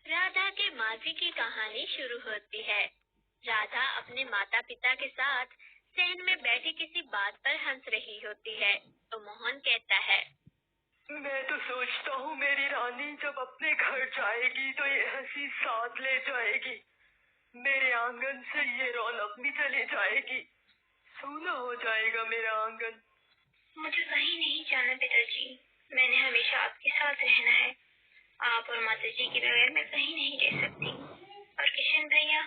राधा के मासी की कहानी शुरू होती है। राधा अपने माता पिता के साथ सेन में बैठी किसी बात पर हंस रही होती है तो मोहन कहता है, मैं तो सोचता हूँ मेरी रानी जब अपने घर जाएगी तो ये हंसी साथ ले जाएगी। मेरे आंगन से ये रौनक भी चली जाएगी, सूना हो जाएगा मेरा आंगन। मुझे कहीं नहीं जाना पिताजी, मैंने हमेशा आपके साथ रहना है। आप और माता जी के बगैर मैं कहीं नहीं रह सकती। और किशन भैया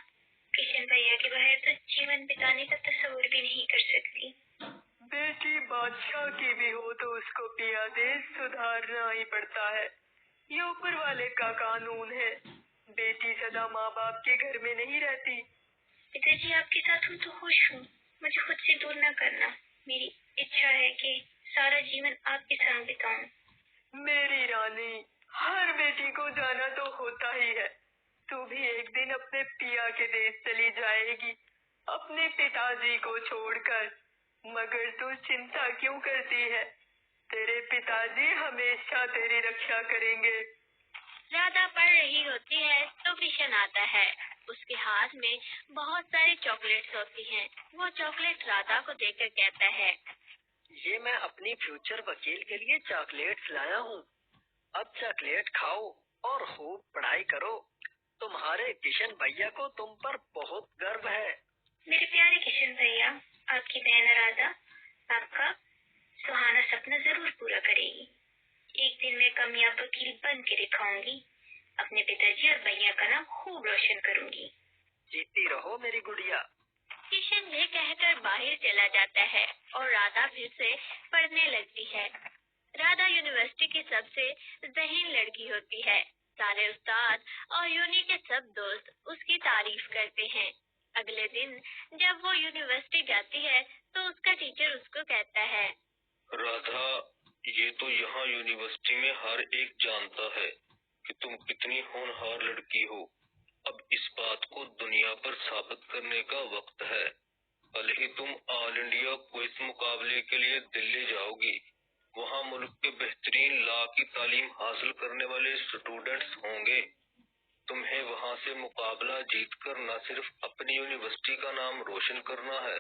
के बगैर तो जीवन बिताने का तस्वीर भी नहीं कर सकती। बेटी बादशाह की भी हो तो उसको पिया देश सुधारना ही पड़ता है, ये ऊपर वाले का कानून है। बेटी सदा माँ बाप के घर में नहीं रहती। पिताजी आपके साथ हूँ तो खुश हूँ, मुझे खुद से दूर न करना। मेरी इच्छा है कि सारा जीवन आपके संग बिताऊं। मेरी रानी, हर बेटी को जाना तो होता ही है। तू भी एक दिन अपने पिया के देश चली जाएगी, अपने पिताजी को छोड़कर। मगर तू चिंता क्यों करती है? तेरे पिताजी हमेशा तेरी रक्षा करेंगे। राधा पढ़ रही होती है तो किशन आता है। उसके हाथ में बहुत सारी चॉकलेट्स होती हैं। वो चॉकलेट राधा को देकर कहता है, ये मैं अपनी फ्यूचर वकील के लिए चॉकलेट्स लाया हूँ। अब चॉकलेट खाओ और खूब पढ़ाई करो। तुम्हारे किशन भैया को तुम पर बहुत गर्व है। मेरे प्यारे किशन भैया, आपकी बहन राधा आपका सुहाना सपना जरूर पूरा करेगी। एक दिन मैं कामयाब वकील बन के दिखाऊंगी। अपने पिताजी और भैया का नाम खूब रोशन करूंगी। जीती रहो मेरी गुड़िया। किशन ये कहकर बाहर चला जाता है और राधा फिर से पढ़ने लगती है। राधा यूनिवर्सिटी की सबसे ज़हीन लड़की होती है। सारे उस्ताद और यूनी के सब दोस्त उसकी तारीफ करते हैं। अगले दिन जब वो यूनिवर्सिटी जाती है तो उसका टीचर उसको कहता है, राधा, ये तो यहाँ यूनिवर्सिटी में हर एक जानता है कि तुम कितनी होनहार लड़की हो। अब इस बात को दुनिया पर साबित करने का वक्त है। कल ही तुम ऑल इंडिया क्विज मुकाबले के लिए दिल्ली जाओगी। वहाँ मुल्क के बेहतरीन लॉ की तालीम हासिल करने वाले स्टूडेंट्स होंगे। तुम्हें वहाँ से मुकाबला जीतकर न सिर्फ अपनी यूनिवर्सिटी का नाम रोशन करना है,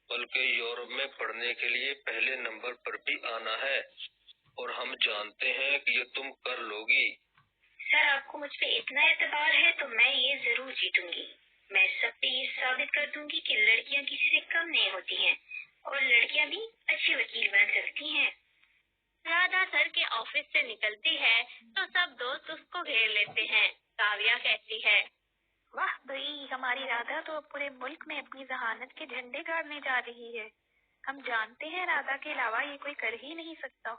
बल्कि यूरोप में पढ़ने के लिए पहले नंबर पर भी आना है। और हम जानते हैं कि ये तुम कर लोगी। सर, आपको मुझ पे इतना एतबार है तो मैं ये जरूर जीतूंगी। मैं सब पे ये साबित कर दूंगी कि लड़कियां किसी से कम नहीं होती हैं और लड़कियां भी अच्छी वकील बन सकती हैं। राधा सर के ऑफिस से निकलती है तो सब दोस्त उसको घेर लेते हैं। काव्या कहती है, वाह भाई, हमारी राधा तो अब पूरे मुल्क में अपनी जहानत के झंडे गाड़ने जा रही है। हम जानते हैं राधा के अलावा ये कोई कर ही नहीं सकता।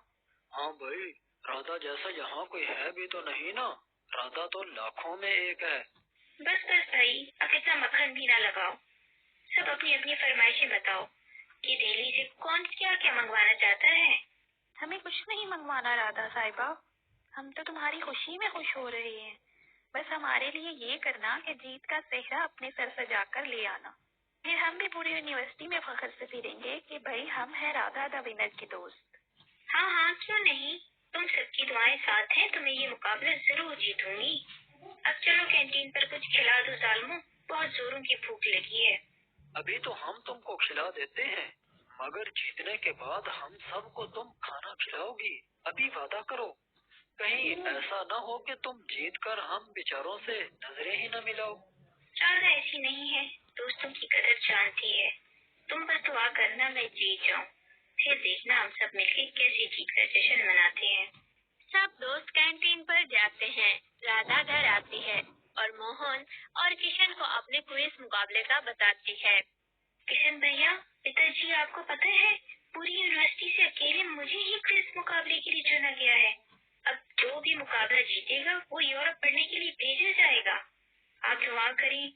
हाँ भाई, राधा जैसा यहाँ कोई है भी तो नहीं ना। राधा तो लाखों में एक है। बस भाई, अब इतना मक्खन भी ना लगाओ। सब अपनी अपनी फरमाइशें बताओ कि दिल्ली से कौन क्या क्या मंगवाना चाहता है। हमें कुछ नहीं मंगवाना राधा साहिबा, हम तो तुम्हारी खुशी में खुश हो रहे हैं। बस हमारे लिए ये करना कि जीत का सेहरा अपने सर सजा कर ले आना। फिर हम भी पूरी यूनिवर्सिटी में फख्र से फिरेंगे कि भाई हम है राधा द विनर की दोस्त। हाँ हाँ, क्यों नहीं। तुम सबकी दुआएं साथ हैं तो मैं ये मुकाबला जरूर जीतूंगी। अब चलो कैंटीन पर कुछ खिला दो जालमों, बहुत जोरों की भूख लगी है। अभी तो हम तुमको खिला देते हैं, मगर जीतने के बाद हम सबको तुम खाना खिलाओगी। अभी वादा करो, कहीं ऐसा न हो कि तुम जीत कर हम बेचारों से नजरें ही न मिलाओ। राधा ऐसी नहीं है, दोस्तों की कदर जानती है। तुम बस दुआ करना मैं जीत जाऊँ, फिर देखना हम सब मिलकर कैसे जीत का जश्न मनाते हैं। सब दोस्त कैंटीन पर जाते हैं। राधा घर आती है और मोहन और किशन को अपने क्विज मुकाबले का बताती है। किशन भैया, पिताजी आपको पता है पूरी यूनिवर्सिटी से अकेले मुझे ही क्विज मुकाबले के लिए चुना गया है। अब जो भी मुकाबला जीतेगा वो यूरोप पढ़ने के लिए भेजा जाएगा। आप दुआ करें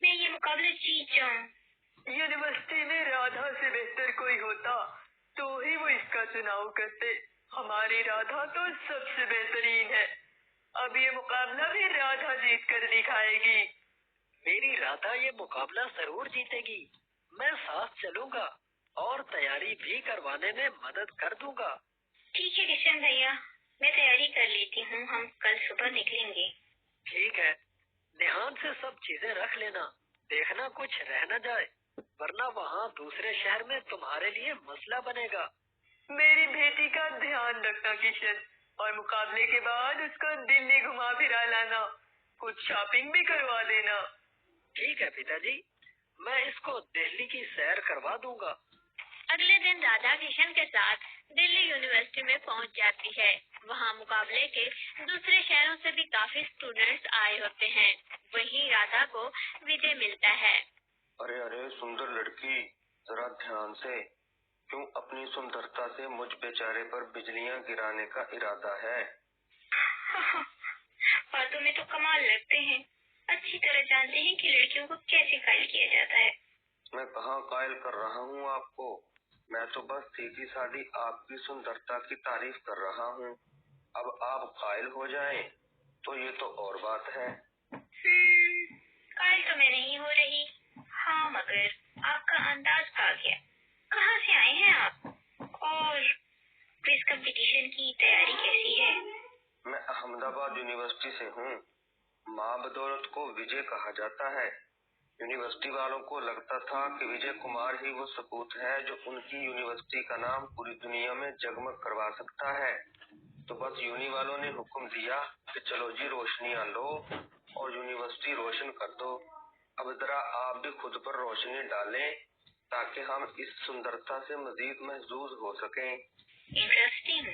मैं ये मुकाबला जीत जाऊँ। यूनिवर्सिटी में राधा से बेहतर कोई होता तो ही वो इसका चुनाव करते। हमारी राधा तो सबसे बेहतरीन है। अब ये मुकाबला भी राधा जीत कर दिखाएगी। मेरी राधा ये मुकाबला जरूर जीतेगी। मैं साथ चलूंगा और तैयारी भी करवाने में मदद कर दूंगा। ठीक है किशन भैया, मैं तैयारी कर लेती हूँ, हम कल सुबह निकलेंगे। ठीक है, सब चीजें रख लेना, देखना कुछ रह न जाए, वरना वहाँ दूसरे शहर में तुम्हारे लिए मसला बनेगा। मेरी बेटी का ध्यान रखना किशन, और मुकाबले के बाद उसको दिल्ली घुमा फिरा लाना, कुछ शॉपिंग भी करवा देना। ठीक है पिताजी, मैं इसको दिल्ली की सैर करवा दूंगा। अगले दिन राधा किशन के साथ दिल्ली यूनिवर्सिटी में पहुंच जाती है। वहां मुकाबले के दूसरे शहरों से भी काफी स्टूडेंट्स आए होते हैं। वहीं राधा को विजय मिलता है। अरे अरे सुंदर लड़की, जरा ध्यान से, क्यों अपनी सुंदरता से मुझ बेचारे पर बिजलियां गिराने का इरादा है? बातों में तो कमाल लगते हैं, अच्छी तरह जानते हैं कि लड़कियों को कैसे कायल किया जाता है। मैं कहाँ कायल कर रहा हूँ आपको, मैं तो बस सीधी सादी आपकी सुंदरता की तारीफ कर रहा हूँ। अब आप कायल हो जाएं, तो ये तो और बात है। कायल तो मैं नहीं हो रही। हाँ, मगर आपका अंदाज आ गया। कहाँ से आए हैं आप? और क्विज कंपटीशन की तैयारी कैसी है? मैं अहमदाबाद यूनिवर्सिटी से हूँ। माँ बदौलत को विजय कहा जाता है। यूनिवर्सिटी वालों को लगता था कि विजय कुमार ही वो सपूत है जो उनकी यूनिवर्सिटी का नाम पूरी दुनिया में जगमग करवा सकता है। तो बस यूनि वालों ने हुक्म दिया कि चलो जी रोशनियां लो और यूनिवर्सिटी रोशन कर दो। अब जरा आप भी खुद पर रोशनी डालें ताकि हम इस सुंदरता से मजीद महजूज हो सकें। इंटरेस्टिंग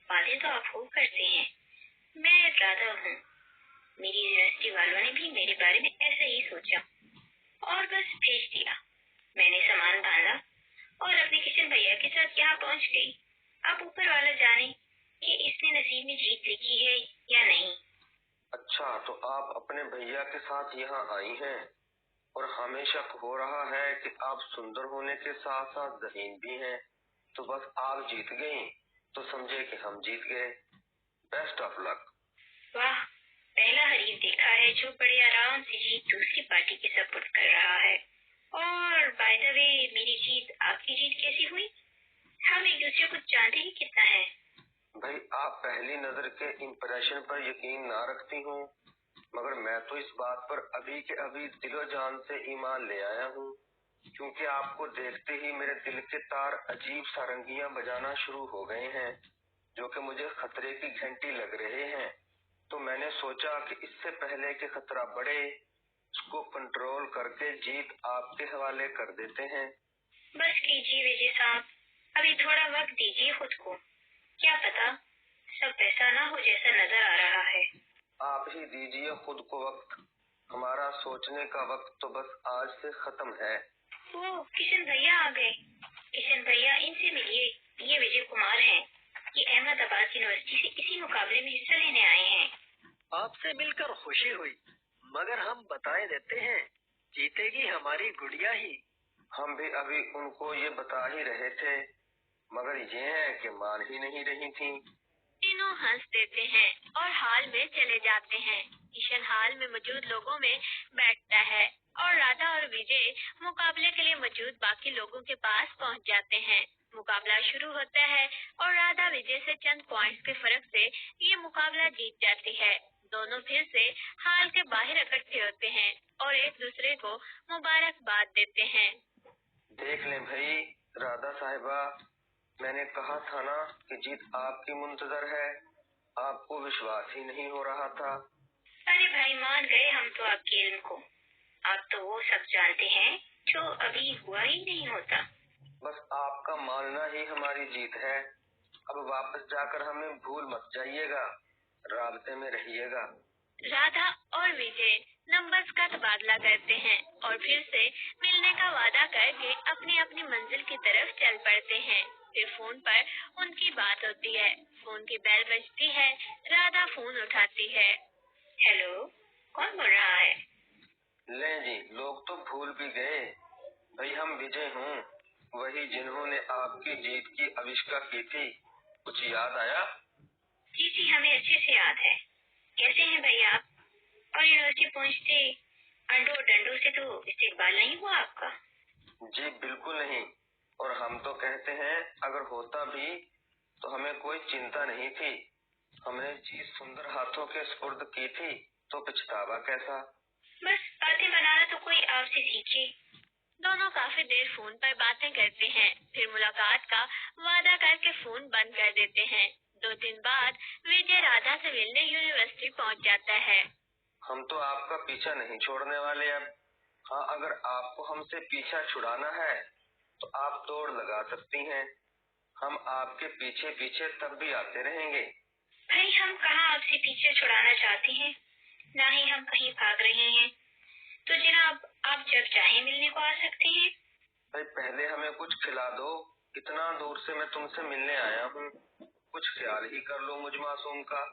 बातें तो आप खूब करते हैं। मैं राधा हूँ। मेरी यूनिवर्सिटी वालों ने भी मेरे बारे में ऐसे ही सोचा और बस भेज दिया। मैंने सामान बांधा और अपने किशन भैया के साथ यहाँ पहुँच गई। अब ऊपर वाला जाने कि इसने नसीब में जीत लिखी है या नहीं। अच्छा, तो आप अपने भैया के साथ यहाँ आई हैं और हमें शक हो रहा है कि आप सुंदर होने के साथ साथ ज़हीन भी हैं। तो बस आप जीत गई तो समझे कि हम जीत गए। Best of luck. वाह, पहला हरीफ देखा है जो बड़े आराम से जीत दूसरी पार्टी के सपोर्ट कर रहा है। और बाय द वे, मेरी जीत आपकी जीत कैसी हुई? हम एक दूसरे को जानते ही कितना है। भाई, आप पहली नजर के इम्प्रेशन पर यकीन ना रखती हूँ, मगर मैं तो इस बात पर अभी के अभी दिलो जान से ईमान ले आया हूँ, क्योंकि आपको देखते ही मेरे दिल के तार अजीब सारंगियां बजाना शुरू हो गए हैं, जो कि मुझे खतरे की घंटी लग रहे हैं। तो मैंने सोचा कि इससे पहले कि खतरा बढ़े, उसको कंट्रोल करके जीत आपके हवाले कर देते हैं। बस कीजिए विजय साहब, अभी थोड़ा वक्त दीजिए खुद को। क्या पता सब ऐसा ना हो जैसा नजर आ रहा है। आप ही दीजिए खुद को वक्त। हमारा सोचने का वक्त तो बस आज से खत्म है। वो किशन भैया आ गए। किशन भैया, इनसे मिलिए। ये विजय कुमार हैं। ये अहमदाबाद यूनिवर्सिटी से इसी मुकाबले में हिस्सा लेने आए हैं। आपसे मिलकर खुशी हुई, मगर हम बताए देते हैं, जीतेगी हमारी गुड़िया ही। हम भी अभी उनको ये बता ही रहे थे, मगर ये है कि मान ही नहीं रही थी। तीनों हंस देते हैं और हॉल में चले जाते हैं। किशन हॉल में मौजूद लोगों में बैठता है और राधा और विजय मुकाबले के लिए मौजूद बाकी लोगों के पास पहुंच जाते हैं। मुकाबला शुरू होता है और राधा विजय से चंद पॉइंट्स के फर्क से ये मुकाबला जीत जाती है। दोनों फिर से हॉल के बाहर इकट्ठे होते हैं और एक दूसरे को मुबारकबाद देते हैं। देख लें भाई राधा साहिबा, मैंने कहा था ना कि जीत आपकी मुंतजर है। आपको विश्वास ही नहीं हो रहा था। अरे भाई, मान गए हम तो आपके इल्म को। आप तो वो सब जानते हैं जो अभी हुआ ही नहीं होता। बस आपका मानना ही हमारी जीत है। अब वापस जाकर हमें भूल मत जाइएगा, राबते में रहिएगा। राधा और विजय नंबर्स का तबादला करते हैं और फिर से मिलने का वादा करके अपनी अपनी मंजिल की तरफ चल पड़ते हैं। फिर फोन पर उनकी बात होती है। फोन की बेल बजती है। राधा फोन उठाती है। हेलो, कौन बोल रहा है? ले जी, लोग तो भूल भी गए। भाई हम विजय हूँ, वही जिन्होंने आपकी जीत की आविष्कार की थी। कुछ याद आया? जी, हमें अच्छे से याद है। कैसे हैं भाई आप? और यूनिवर्सिटी पहुँचते अंडो डंडो से तो इस्तेकबाल नहीं हुआ आपका? जी बिल्कुल नहीं। और हम तो कहते हैं अगर होता भी तो हमें कोई चिंता नहीं थी। हमने चीज सुंदर हाथों के सुपुर्द की थी, तो पछतावा कैसा। बस बातें बनाना तो कोई आपसे सीखे। दोनों काफी देर फोन पर बातें करते हैं, फिर मुलाकात का वादा करके फोन बंद कर देते हैं। 2 दिन बाद विजय राधा से मिलने यूनिवर्सिटी पहुंच जाता है। हम तो आपका पीछा नहीं छोड़ने वाले अब। हाँ, अगर आपको हमसे पीछा छुड़ाना है तो आप दौड़ लगा सकती हैं। हम आपके पीछे पीछे तब भी आते रहेंगे। भाई हम कहाँ आपसे पीछे छुड़ाना चाहते हैं, ना ही हम कहीं भाग रहे हैं। तो जनाब आप जब चाहे मिलने को आ सकते हैं। भाई पहले हमें कुछ खिला दो, इतना दूर से मैं तुमसे मिलने आया हूँ, कुछ ख्याल ही कर लो मुझ मासूम का।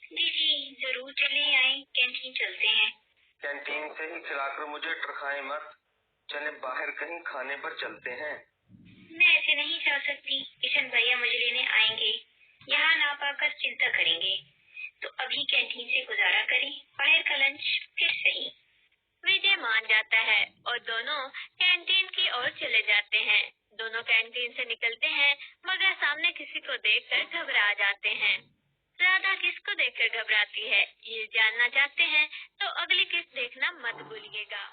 जी जी जरूर चले आए, कैंटीन चलते हैं। कैंटीन से ही खिलाकर मुझे टरखाए मत, चले बाहर कहीं खाने पर चलते हैं। मैं ऐसे नहीं जा सकती, किशन भैया मुझे लेने आएंगे, यहाँ ना पाकर चिंता करेंगे। तो अभी कैंटीन से गुजारा करें, बाहर का लंच फिर सही। विजय मान जाता है और दोनों कैंटीन की ओर चले जाते हैं। दोनों कैंटीन से निकलते हैं मगर सामने किसी को देखकर घबरा जाते हैं। राधा किसको देखकर घबराती है, ये जानना चाहते हैं तो अगली किस्त देखना मत भूलिएगा।